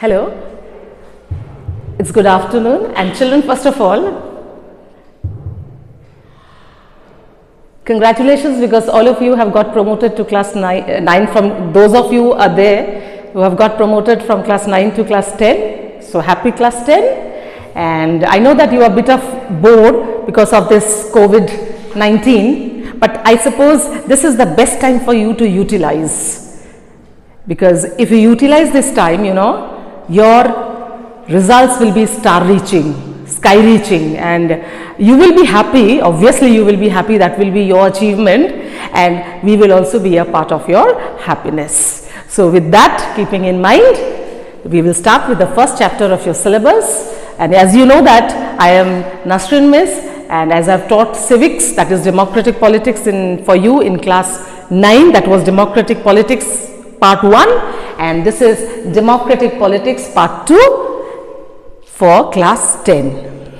Hello, it's good afternoon, and children, first of all, congratulations, because all of you have got promoted to class 9 from those of you are there who have got promoted from class 9 to class 10. So happy class 10. And I know that you are a bit of bored because of this COVID-19, but I suppose this is the best time for you to utilize, because if you utilize this time, your results will be sky reaching, and you will be happy. Obviously you will be happy, that will be your achievement, and we will also be a part of your happiness. So with that keeping in mind, we will start with the first chapter of your syllabus. And as you know that I am Nasrin Miss, and as I've taught civics, that is democratic politics, for you in class 9, that was democratic politics part 1, and this is democratic politics part 2 for class 10.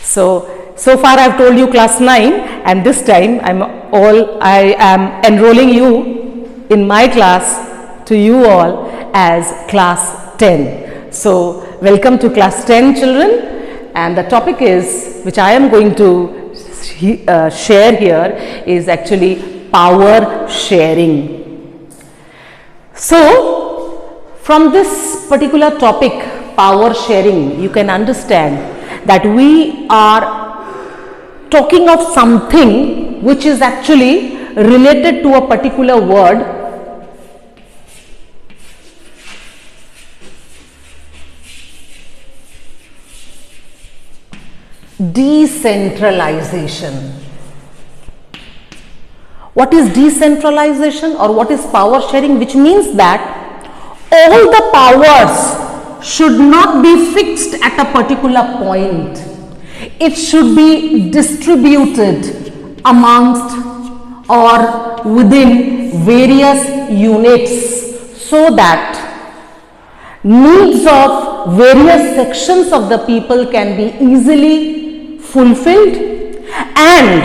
So far I've told you class 9, and this time I am enrolling you in my class to you all as class 10. So welcome to class 10, children, and the topic which I am going to share here is actually power sharing. So from this particular topic, power sharing, you can understand that we are talking of something which is actually related to a particular word, decentralization. What is decentralization, or what is power sharing? Which means that all the powers should not be fixed at a particular point. It should be distributed amongst or within various units, so that needs of various sections of the people can be easily fulfilled. And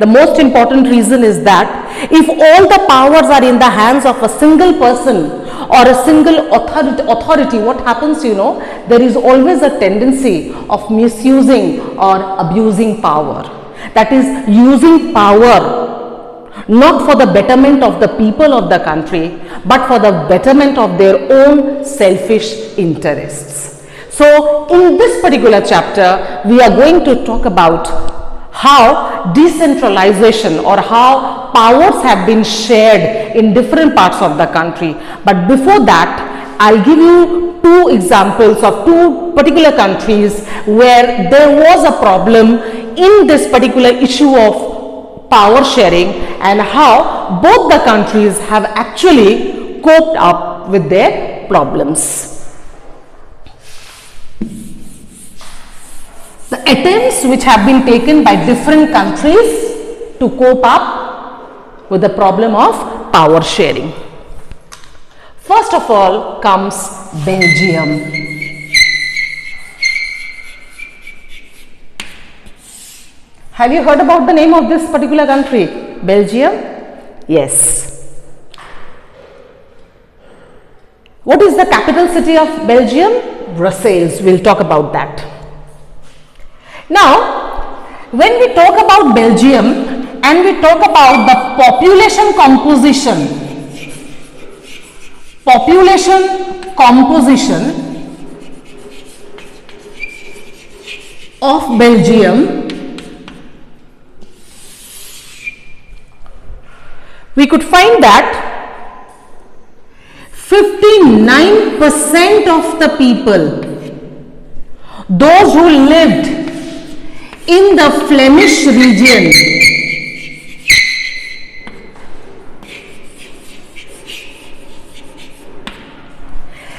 the most important reason is that if all the powers are in the hands of a single person or a single authority, what happens, there is always a tendency of misusing or abusing power. That is, using power not for the betterment of the people of the country, but for the betterment of their own selfish interests. So in this particular chapter, we are going to talk about how decentralization, or how powers have been shared in different parts of the country. But before that, I'll give you two examples of two particular countries where there was a problem in this particular issue of power sharing, and how both the countries have actually coped up with their problems. The attempts which have been taken by different countries to cope up with the problem of power sharing. First of all comes Belgium. Have you heard about the name of this particular country? Belgium? Yes. What is the capital city of Belgium? Brussels. We'll talk about that. Now, when we talk about Belgium and we talk about the population composition of Belgium, we could find that 59% of the people, those who lived in the Flemish region,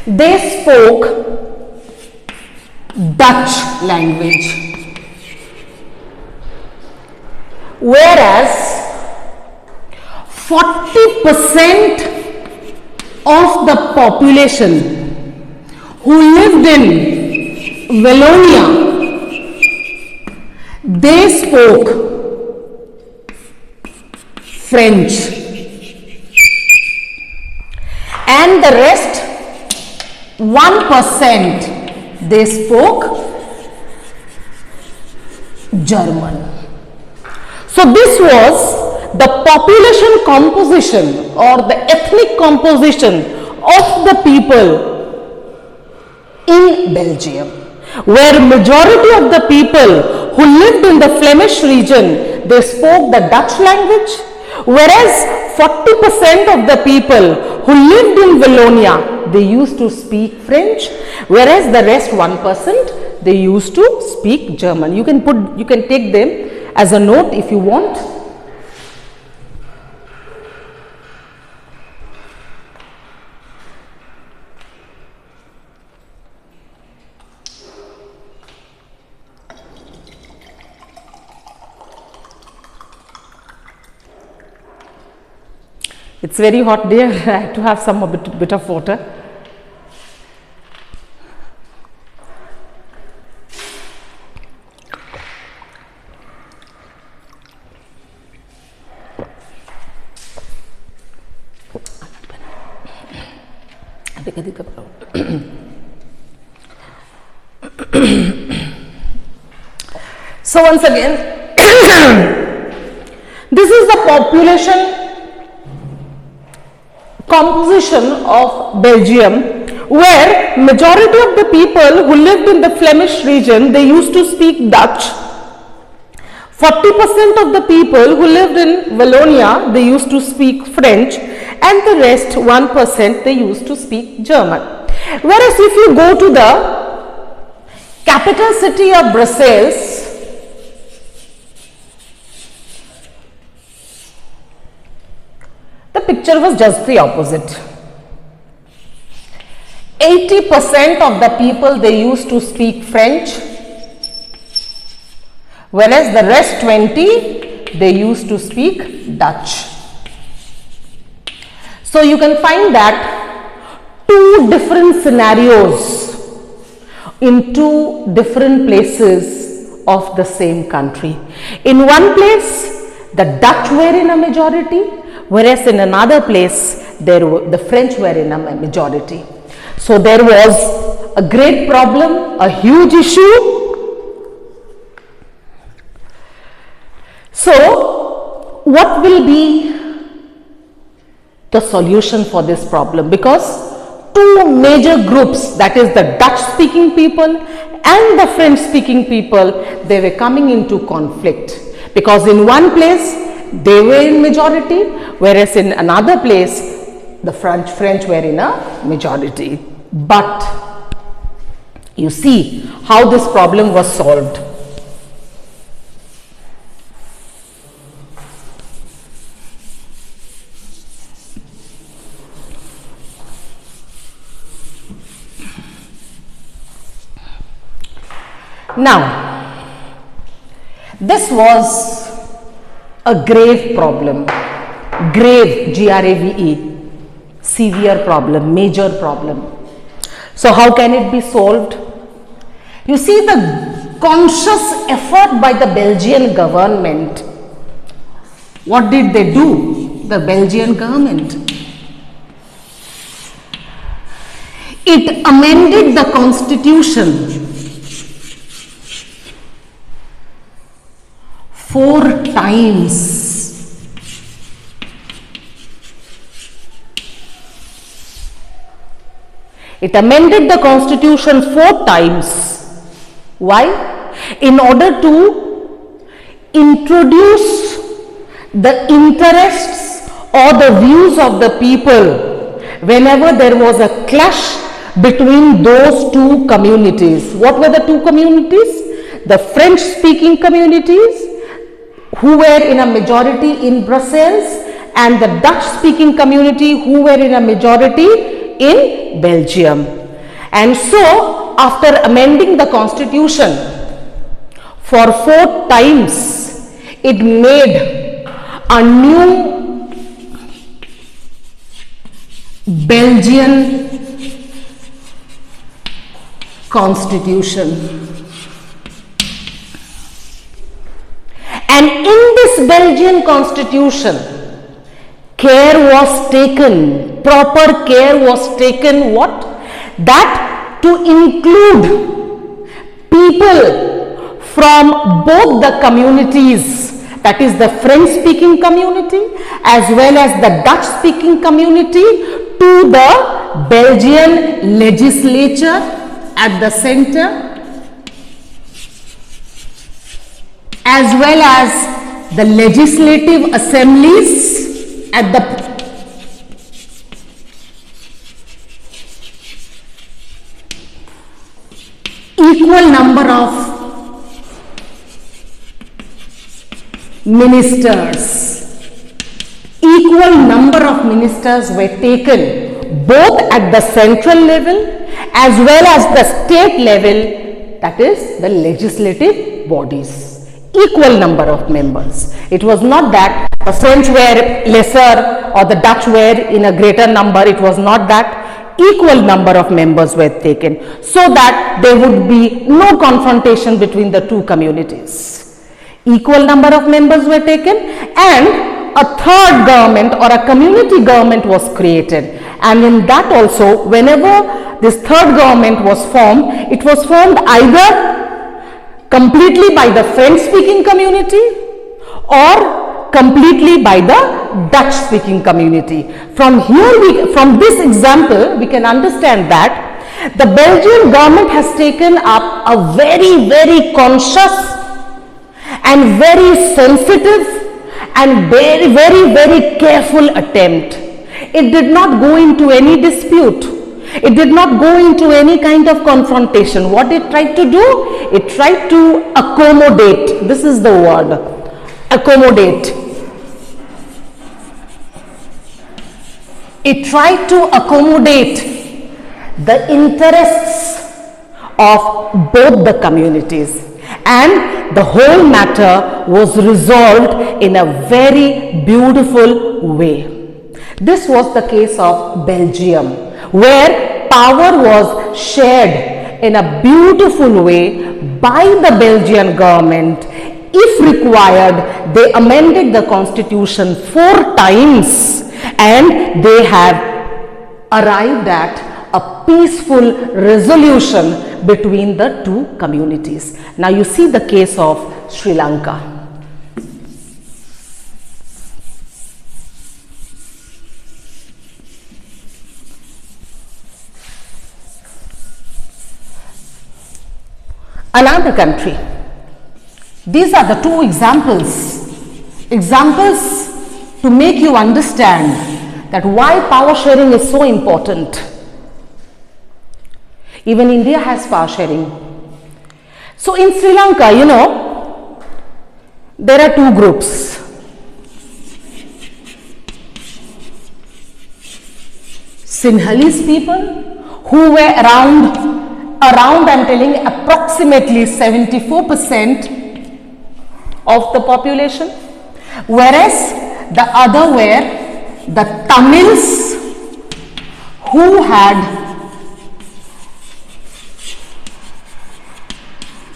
they spoke Dutch language, whereas 40% of the population who lived in Wallonia, they spoke French, and the rest 1% they spoke German. So this was the population composition or the ethnic composition of the people in Belgium, where majority of the people who lived in the Flemish region, they spoke the Dutch language, whereas 40% of the people who lived in Wallonia, they used to speak French, whereas the rest 1%, they used to speak German. You can take them as a note if you want. It's very hot there. I have to have some bit of water. So once again, this is the population composition of Belgium, where majority of the people who lived in the Flemish region, they used to speak Dutch. 40% of the people who lived in Wallonia, they used to speak French, and the rest 1% they used to speak German. Whereas if you go to the capital city of Brussels, the picture was just the opposite. 80% of the people, they used to speak French, whereas the rest 20, they used to speak Dutch. So you can find that two different scenarios in two different places of the same country. In one place, the Dutch were in a majority, whereas in another place, the French were in a majority. So there was a great problem, a huge issue. So what will be the solution for this problem? Because two major groups, that is the Dutch speaking people and the French speaking people, they were coming into conflict, because in one place they were in majority, whereas in another place the French were in a majority. But you see how this problem was solved. Now, this was a grave problem, grave, G-R-A-V-E, severe problem, major problem. So how can it be solved? You see, the conscious effort by the Belgian government. What did they do? The Belgian government, it amended the constitution 4 times. It amended the constitution 4 times. Why? In order to introduce the interests or the views of the people whenever there was a clash between those two communities. What were the two communities? The French speaking communities, who were in a majority in Brussels, and the Dutch speaking community, who were in a majority in Belgium. And so after amending the constitution for 4 times, it made a new Belgian constitution. And in this Belgian constitution, care was taken, proper care was taken, what? that to include people from both the communities, that is the French speaking community as well as the Dutch speaking community, to the Belgian legislature at the center, as well as the legislative assemblies at the equal number of ministers. Equal number of ministers were taken both at the central level as well as the state level, that is the legislative bodies. Equal number of members. It was not that the French were lesser or the Dutch were in a greater number. It was not that. Equal number of members were taken so that there would be no confrontation between the two communities. Equal number of members were taken and a third government or a community government was created, and in that also, whenever this third government was formed, it was formed either completely by the French speaking community or completely by the Dutch speaking community. From here, from this example, we can understand that the Belgian government has taken up a very, very conscious and very sensitive and very, very, very careful attempt. It did not go into any dispute. It did not go into any kind of confrontation. What it tried to do? It tried to accommodate. This is the word. Accommodate. It tried to accommodate the interests of both the communities, and the whole matter was resolved in a very beautiful way. This was the case of Belgium, where power was shared in a beautiful way by the Belgian government. If required, they amended the constitution 4 times and they have arrived at a peaceful resolution between the two communities. Now you see the case of Sri Lanka. Another country. These are the two examples to make you understand that why power sharing is so important. Even India has power sharing. So in Sri Lanka, you know, there are two groups. Sinhalese people who were around I'm telling approximately 74% of the population, whereas the other were the Tamils who had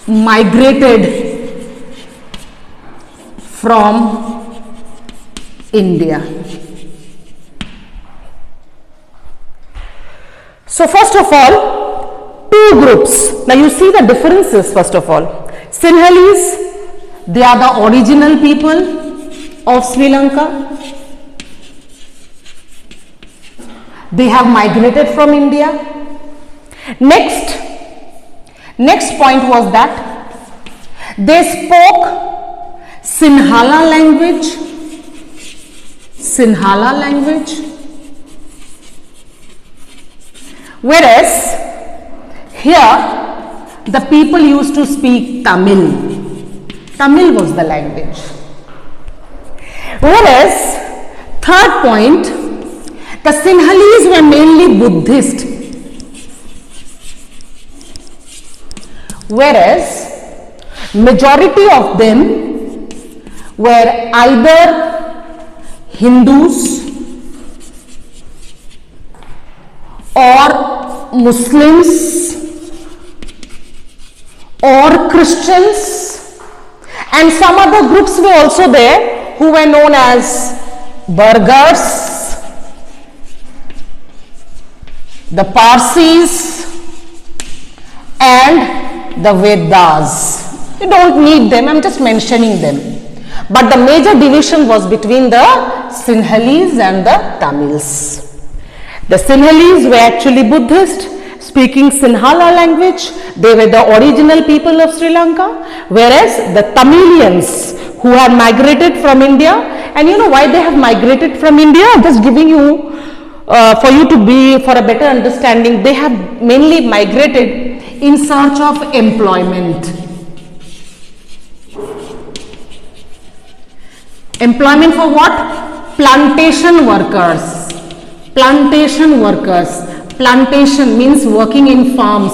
migrated from India. So first of all, two groups. Now you see the differences. First of all, Sinhalese, they are the original people of Sri Lanka. They have migrated from India. Next point was that they spoke Sinhala language, whereas here the people used to speak Tamil. Tamil was the language. Whereas, third point, the Sinhalese were mainly Buddhist. Whereas, majority of them were either Hindus or Muslims or Christians, and some other groups were also there who were known as Burghers, the Parsis and the Vedas. You don't need them, I'm just mentioning them. But the major division was between the Sinhalese and the Tamils. The Sinhalese were actually Buddhist, speaking Sinhala language. They were the original people of Sri Lanka, whereas the Tamilians who had migrated from India, and you know why they have migrated from India? I'm just giving you for you to be, for a better understanding, they have mainly migrated in search of employment. Employment for what? Plantation workers. Plantation workers. Plantation means working in farms,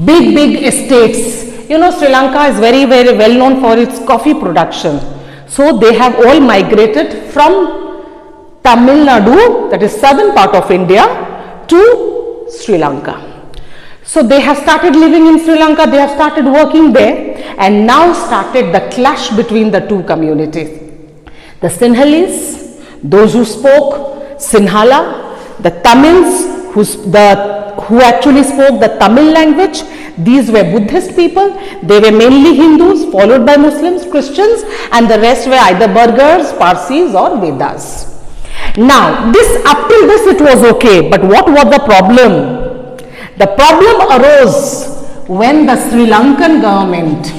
big estates. You know, Sri Lanka is very well known for its coffee production. So they have all migrated from Tamil Nadu, that is southern part of India, to Sri Lanka. So they have started living in Sri Lanka, they have started working there, and now started the clash between the two communities. The Sinhalese, those who spoke Sinhala, the Tamils, who actually spoke the Tamil language. These were Buddhist people. They were mainly Hindus, followed by Muslims, Christians, and the rest were either Burghers, Parsis or Vedas. Now, up till this it was okay, but what was the problem? The problem arose when the Sri Lankan government,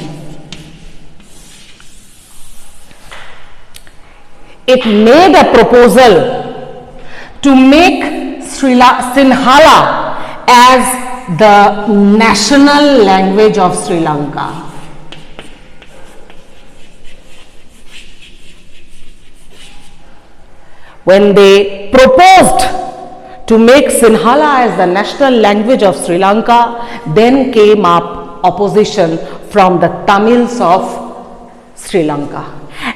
it made a proposal to make Sinhala as the national language of Sri Lanka. When they proposed to make Sinhala as the national language of Sri Lanka, then came up opposition from the Tamils of Sri Lanka.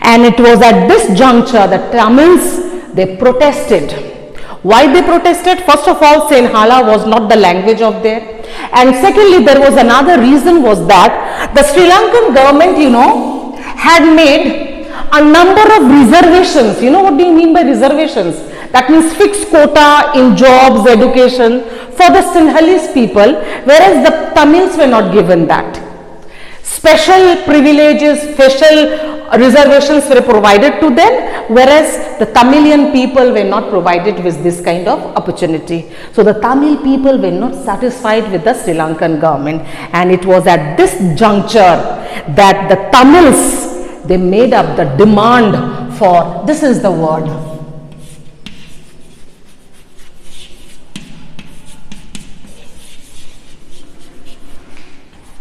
And it was at this juncture the Tamils, they protested. Why they protested? First of all, Sinhala was not the language of there. And secondly, there was another reason was that the Sri Lankan government, you know, had made a number of reservations. You know what do you mean by reservations? That means fixed quota in jobs, education for the Sinhalese people, whereas the Tamils were not given that. Special privileges, special reservations were provided to them, whereas the Tamilian people were not provided with this kind of opportunity. So the Tamil people were not satisfied with the Sri Lankan government, and it was at this juncture that the Tamils, they made up the demand for, this is the word,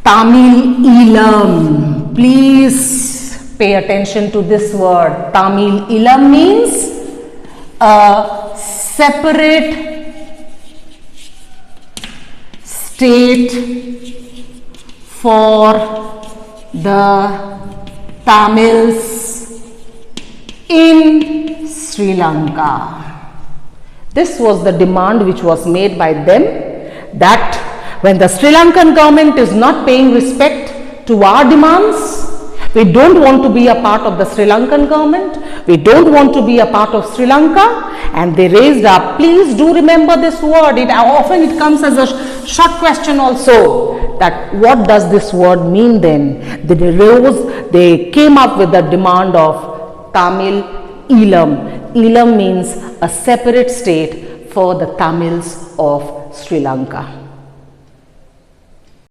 Tamil Eelam. Please pay attention to this word. Tamil Eelam means a separate state for the Tamils in Sri Lanka. This was the demand which was made by them, that when the Sri Lankan government is not paying respect to our demands, we don't want to be a part of the Sri Lankan government, we don't want to be a part of Sri Lanka, and they raised up, please do remember this word, often it comes as a short question also, that what does this word mean then? They came up with the demand of Tamil Eelam. Eelam means a separate state for the Tamils of Sri Lanka.